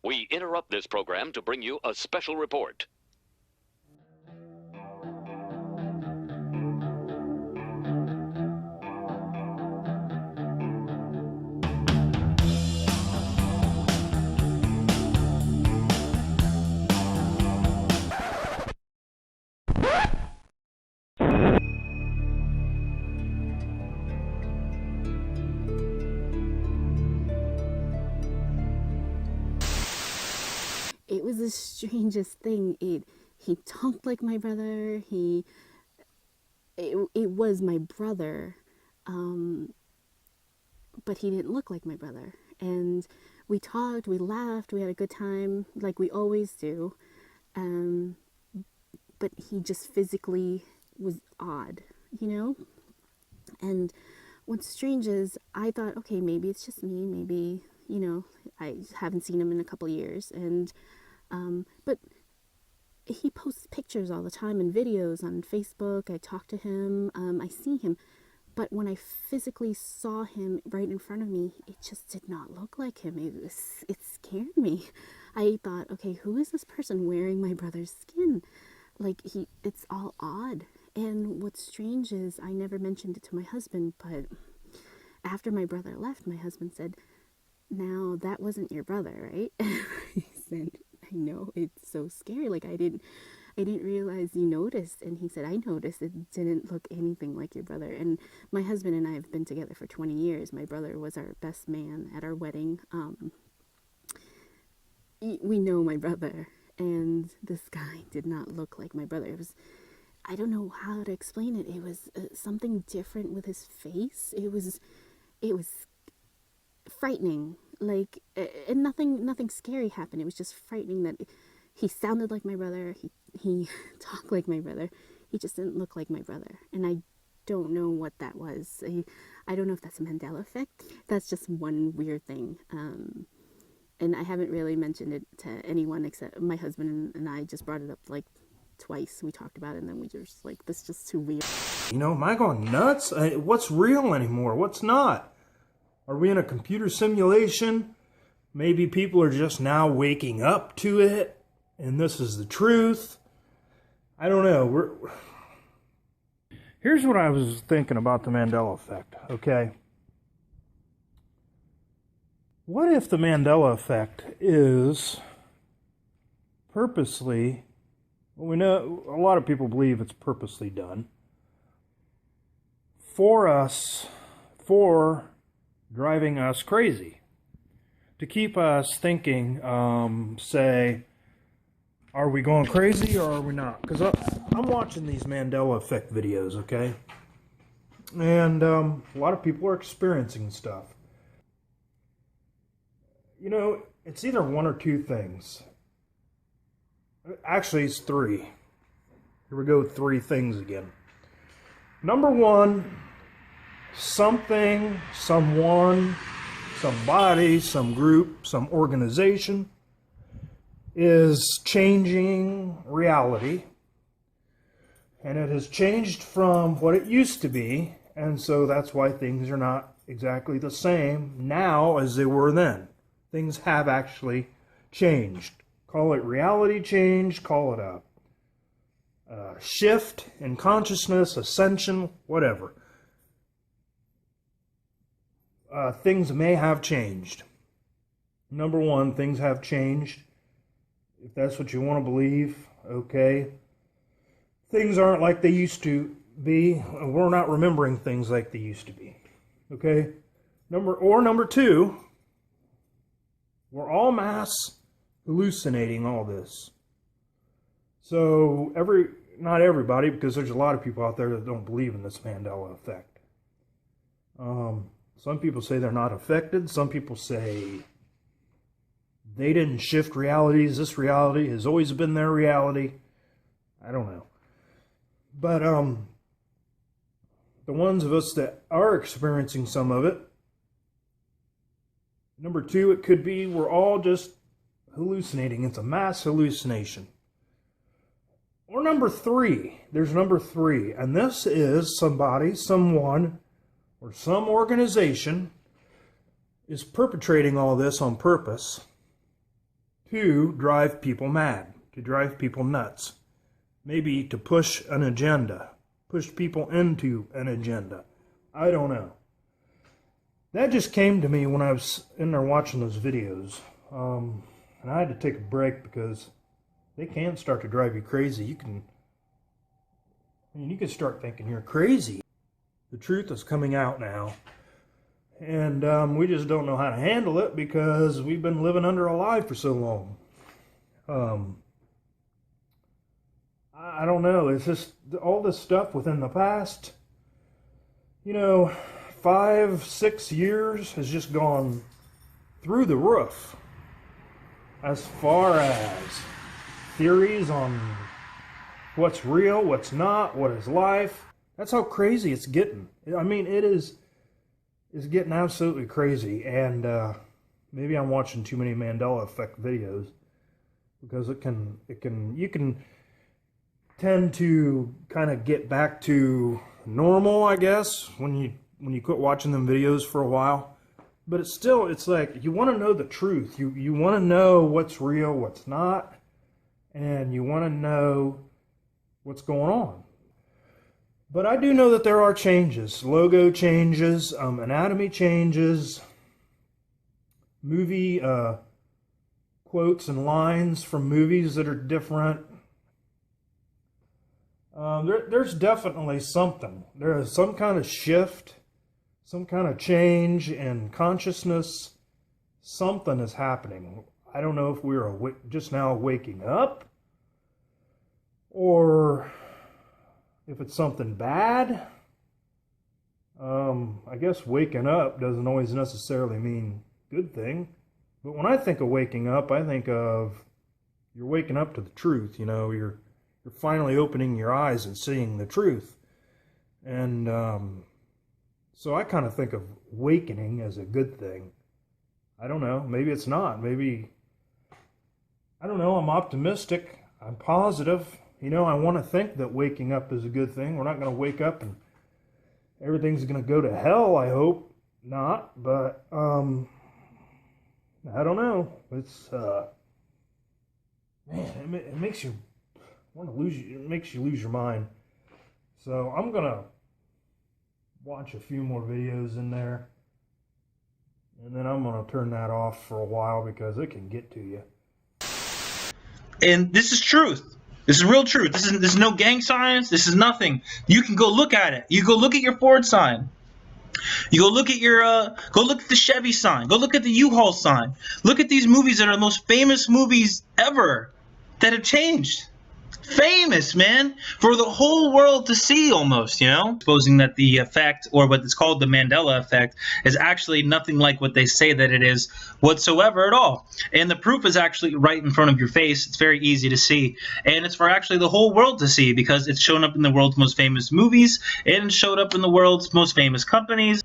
We interrupt this program to bring you a special report. It was the strangest thing. He talked like my brother. It was my brother, but he didn't look like my brother. And we talked, we laughed, we had a good time, like we always do. But he just physically was odd, you know? And what's strange is I thought, okay, maybe it's just me, maybe, you know, I haven't seen him in a couple of years. But he posts pictures all the time and videos on Facebook. I talk to him, I see him. But when I physically saw him right in front of me, it just did not look like him. It scared me. I thought, okay, who is this person wearing my brother's skin? Like, it's all odd. And what's strange is I never mentioned it to my husband, but after my brother left, my husband said, now that wasn't your brother, right? He said, I know, it's so scary. Like, I didn't realize you noticed. And he said, I noticed it didn't look anything like your brother. And my husband and I have been together for 20 years. My brother was our best man at our wedding. We know my brother, and this guy did not look like my brother. It was, I don't know how to explain it. It was something different with his face. It was frightening. Like, and nothing scary happened. It was just frightening that he sounded like my brother. He talked like my brother. He just didn't look like my brother. And I don't know what that was. I don't know if that's a Mandela Effect. That's just one weird thing. And I haven't really mentioned it to anyone except my husband, and I just brought it up like twice. We talked about it, and then we just like, this is just too weird. You know, am I going nuts? What's real anymore? What's not? Are we in a computer simulation? Maybe people are just now waking up to it, and this is the truth. I don't know. Here's what I was thinking about the Mandela Effect, okay? What if the Mandela Effect is purposely, well, we know a lot of people believe it's purposely done, for driving us crazy, to keep us thinking, say, are we going crazy or are we not? Because I'm watching these Mandela Effect videos, okay? And a lot of people are experiencing stuff. You know, it's either one or two things. Actually, it's three. Here we go with three things again. Number one, something, someone, somebody, some group, some organization is changing reality. And it has changed from what it used to be. And so that's why things are not exactly the same now as they were then. Things have actually changed. Call it reality change, call it a shift in consciousness, ascension, whatever. Things may have changed. Number one, things have changed. If that's what you want to believe, okay. Things aren't like they used to be. We're not remembering things like they used to be. Okay? Number two, we're all mass hallucinating all this. So not everybody, because there's a lot of people out there that don't believe in this Mandela Effect. Some people say they're not affected. Some people say they didn't shift realities. This reality has always been their reality. I don't know. But the ones of us that are experiencing some of it, number two, it could be we're all just hallucinating. It's a mass hallucination. Or number three, there's number three, and this is somebody, someone, or some organization is perpetrating all this on purpose to drive people mad, to drive people nuts, maybe to push an agenda, push people into an agenda. I don't know. That just came to me when I was in there watching those videos. And I had to take a break because they can start to drive you crazy. You can start thinking you're crazy. The truth is coming out now. And we just don't know how to handle it because we've been living under a lie for so long. I don't know. It's just all this stuff within the past, 5-6 years has just gone through the roof as far as theories on what's real, what's not, what is life. That's how crazy it's getting. I mean, it's getting absolutely crazy. And maybe I'm watching too many Mandela Effect videos because you can tend to kind of get back to normal, I guess, when you quit watching them videos for a while. But it's like you want to know the truth. You want to know what's real, what's not, and you want to know what's going on. But I do know that there are changes. Logo changes, anatomy changes, movie quotes and lines from movies that are different. There's definitely something. There is some kind of shift, some kind of change in consciousness. Something is happening. I don't know if we're just now waking up or if it's something bad. I guess waking up doesn't always necessarily mean good thing. But when I think of waking up, I think of you're waking up to the truth. You're finally opening your eyes and seeing the truth. And so I kind of think of awakening as a good thing. I don't know. Maybe it's not. Maybe, I don't know. I'm optimistic. I'm positive. I want to think that waking up is a good thing. We're not going to wake up and everything's going to go to hell. I hope not. But I don't know. It's man, it makes you want to lose. It makes you lose your mind. So I'm gonna watch a few more videos in there, and then I'm gonna turn that off for a while because it can get to you. And this is truth. This is real truth. This is no gang science. This is nothing. You can go look at it. You go look at your Ford sign. You go look at go look at the Chevy sign. Go look at the U-Haul sign. Look at these movies that are the most famous movies ever that have changed. Famous, man, for the whole world to see almost, Supposing that the effect, or what is called the Mandela Effect, is actually nothing like what they say that it is whatsoever at all. And the proof is actually right in front of your face. It's very easy to see. And it's for actually the whole world to see because it's shown up in the world's most famous movies and showed up in the world's most famous companies.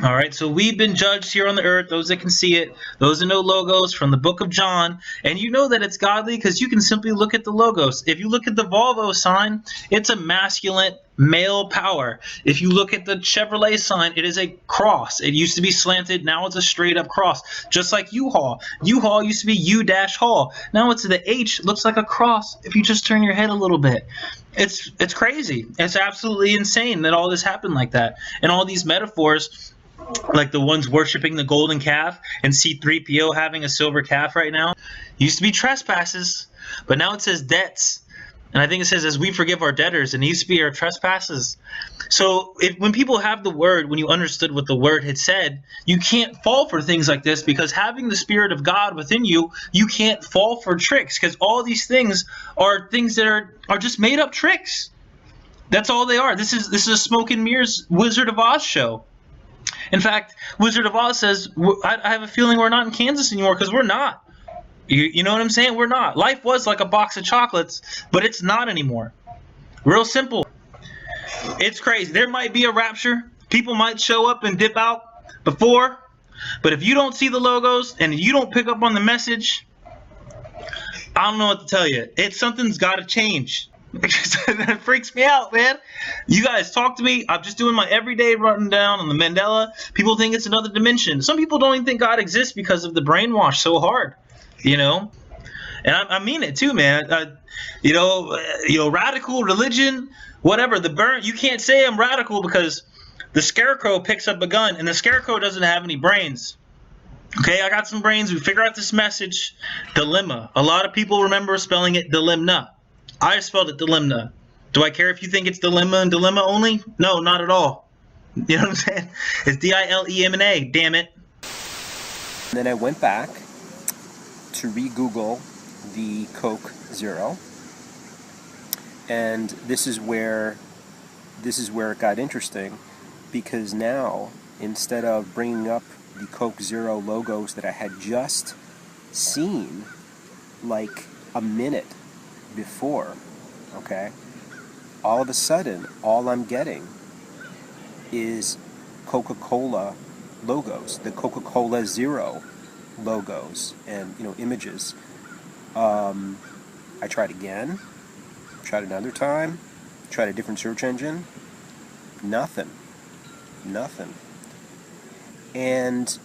All right, so we've been judged here on the earth, those that can see it, those that know logos from the book of John, and you know that it's godly because you can simply look at the logos. If you look at the Volvo sign, it's a masculine male power. If you look at the Chevrolet sign, it is a cross. It used to be slanted, now it's a straight up cross. Just like U-Haul. U-Haul used to be U-Haul. Now it's the H, looks like a cross if you just turn your head a little bit. It's crazy. It's absolutely insane that all this happened like that. And all these metaphors, like the ones worshiping the golden calf and C-3PO having a silver calf right now, used to be trespasses, but now it says debts. And I think it says, as we forgive our debtors, and it used to be our trespasses. So when people have the word, when you understood what the word had said, you can't fall for things like this because having the Spirit of God within you, you can't fall for tricks because all these things are things that are just made up tricks. That's all they are. This is a smoke and mirrors Wizard of Oz show. In fact, Wizard of Oz says, I have a feeling we're not in Kansas anymore because we're not. You know what I'm saying? We're not. Life was like a box of chocolates, but it's not anymore. Real simple. It's crazy. There might be a rapture. People might show up and dip out before, but if you don't see the logos and you don't pick up on the message, I don't know what to tell you. Something's got to change. That freaks me out, man. You guys talk to me. I'm just doing my everyday rundown on the Mandela. People think it's another dimension. Some people don't even think God exists because of the brainwash so hard. And I mean it too, man. Radical religion, whatever. You can't say I'm radical because the scarecrow picks up a gun and the scarecrow doesn't have any brains. Okay, I got some brains. We figure out this message. Dilemma. A lot of people remember spelling it dilemma. I spelled it dilemma. Do I care if you think it's dilemma and dilemma only? No, not at all. You know what I'm saying? It's D-I-L-E-M-N-A. Damn it. And then I went back to re-Google the Coke Zero, and this is where it got interesting, because now, instead of bringing up the Coke Zero logos that I had just seen like a minute before, okay, all of a sudden, all I'm getting is Coca-Cola logos, the Coca-Cola Zero logos and images. I tried again, tried another time, tried a different search engine. Nothing. And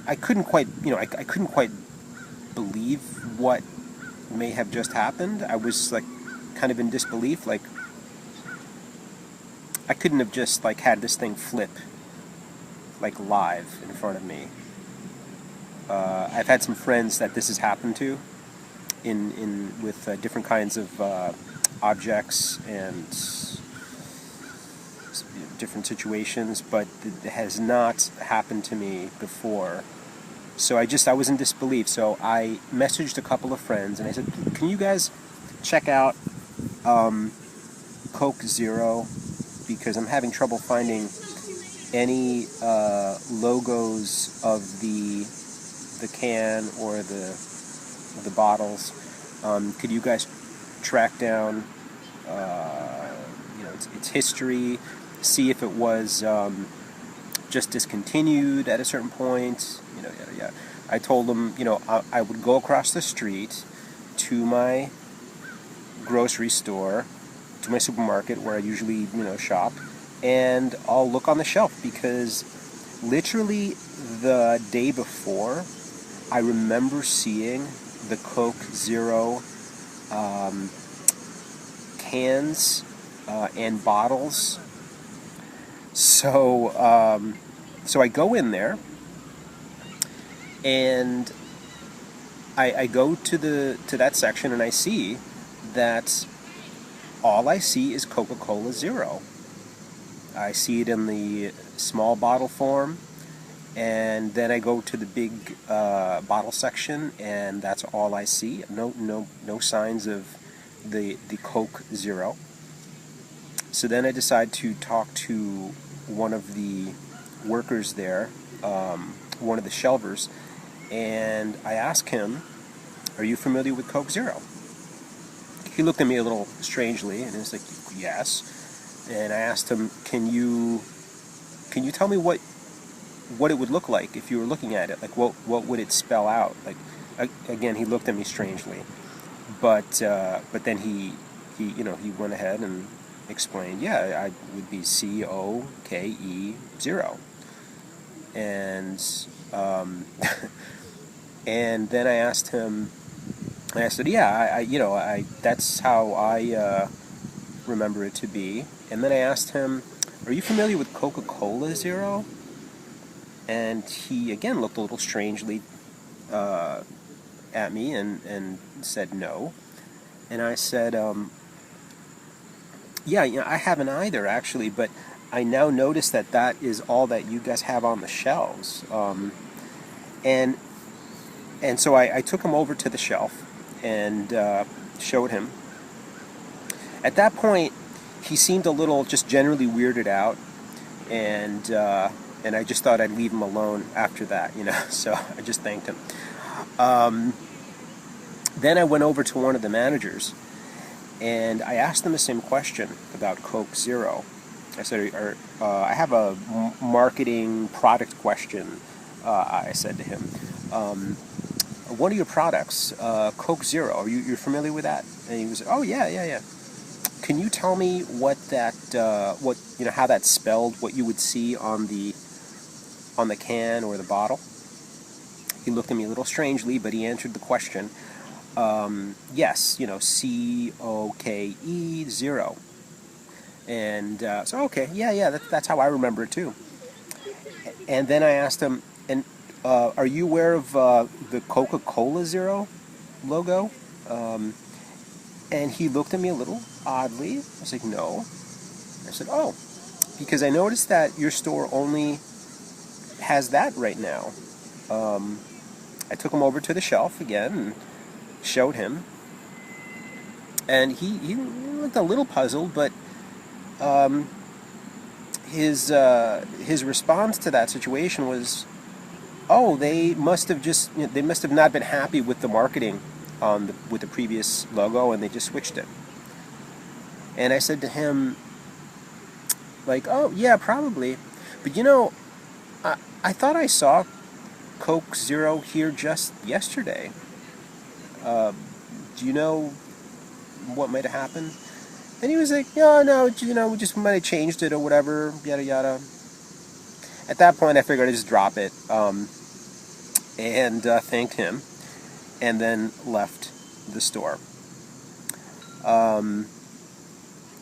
I couldn't quite, I couldn't quite believe what may have just happened. I was like kind of in disbelief, like I couldn't have just like had this thing flip like live in front of me. I've had some friends that this has happened to with different kinds of objects and different situations, but it has not happened to me before. So I was in disbelief. So I messaged a couple of friends and I said, "Can you guys check out Coke Zero, because I'm having trouble finding any logos of the can or the bottles. Could you guys track down its history, see if it was just discontinued at a certain point, yada yada." I told them, I would go across the street to my grocery store, to my supermarket where I usually shop, and I'll look on the shelf, because literally the day before I remember seeing the Coke Zero cans and bottles. So I go in there and I go to that section, and I see that all I see is Coca-Cola Zero. I see it in the small bottle form, and then I go to the big bottle section, and that's all I see. No signs of the Coke Zero. So then I decide to talk to one of the workers there, one of the shelvers, and I ask him, "Are you familiar with Coke Zero?" He looked at me a little strangely, and he's like, "Yes." And I asked him, "Can you tell me what it would look like if you were looking at it? Like, what would it spell out?" Like, again, he looked at me strangely, but then he went ahead and explained, "Yeah, I would be COKE 0." And and then I asked him, and I said, "Yeah, I that's how I remember it to be." And then I asked him, "Are you familiar with Coca-Cola Zero?" And he again looked a little strangely at me and said no. And I said, "Yeah, I haven't either, actually, but I now notice that is all that you guys have on the shelves." And so I took him over to the shelf and showed him. At that point, he seemed a little just generally weirded out, and I just thought I'd leave him alone after that, so I just thanked him. Then I went over to one of the managers, and I asked them the same question about Coke Zero. I said, I have a marketing product question, I said to him. "What are your products? Coke Zero, are you familiar with that?" And he was, "Oh, yeah. Can you tell me what that, how that's spelled, what you would see on the can or the bottle?" He looked at me a little strangely, but he answered the question. yes, COKE 0. And so, okay, yeah, that's how I remember it too. And then I asked him, and are you aware of the Coca-Cola Zero logo? And he looked at me a little oddly. I was like, no. I said, oh, because I noticed that your store only has that right now. I took him over to the shelf again and showed him. And he looked a little puzzled, but his response to that situation was, oh, they must have not been happy with the marketing with the previous logo, and they just switched it. And I said to him, like, oh yeah, probably, but I thought I saw Coke Zero here just yesterday. Do you know what might have happened? And he was like, no, we just might have changed it or whatever, yada yada. At that point, I figured I'd just drop it, and thanked him, and then left the store.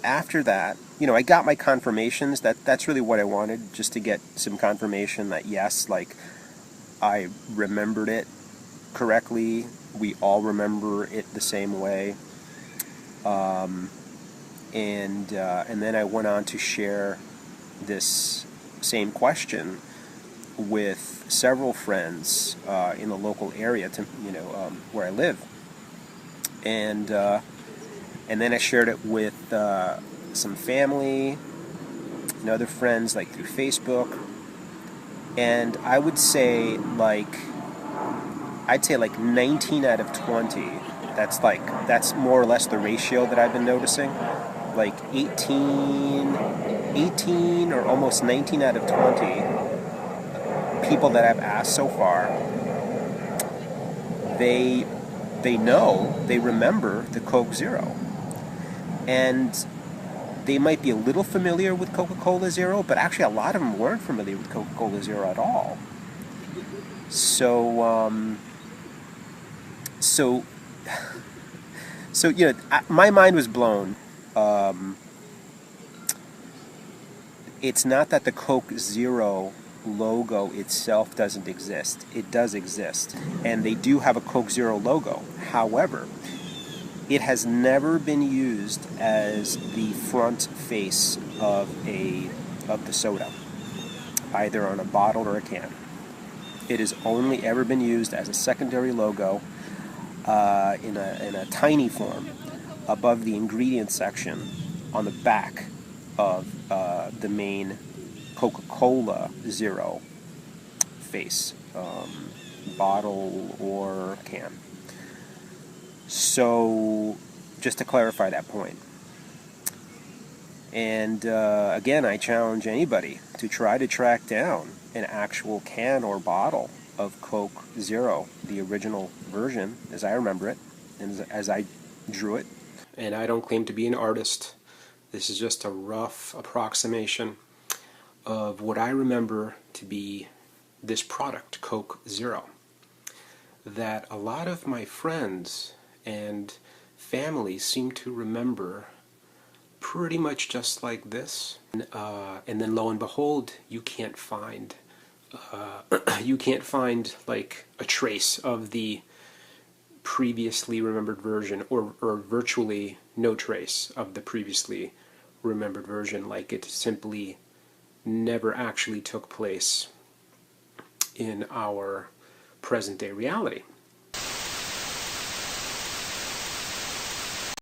After that, I got my confirmations. That's really what I wanted, just to get some confirmation that yes, like, I remembered it correctly. We all remember it the same way. And then I went on to share this same question with several friends in the local area, where I live, and then I shared it with some family and other friends, like through Facebook, and I would say like 19 out of 20. That's more or less the ratio that I've been noticing. Like 18 or almost 19 out of 20 people that I've asked so far, they remember the Coke Zero. And they might be a little familiar with Coca-Cola Zero, but actually a lot of them weren't familiar with Coca-Cola Zero at all. So my mind was blown. It's not that the Coke Zero logo itself doesn't exist. It does exist. And they do have a Coke Zero logo. However, it has never been used as the front face of the soda, either on a bottle or a can. It has only ever been used as a secondary logo in a tiny form above the ingredients section on the back of the main Coca-Cola Zero face, bottle or can. So, just to clarify that point. And again, I challenge anybody to try to track down an actual can or bottle of Coke Zero, the original version, as I remember it, and as I drew it. And I don't claim to be an artist. This is just a rough approximation of what I remember to be this product, Coke Zero, that a lot of my friends and family seem to remember pretty much just like this. And then lo and behold, you can't find like a trace of the previously remembered version, or virtually no trace of the previously remembered version, like it simply never actually took place in our present day reality.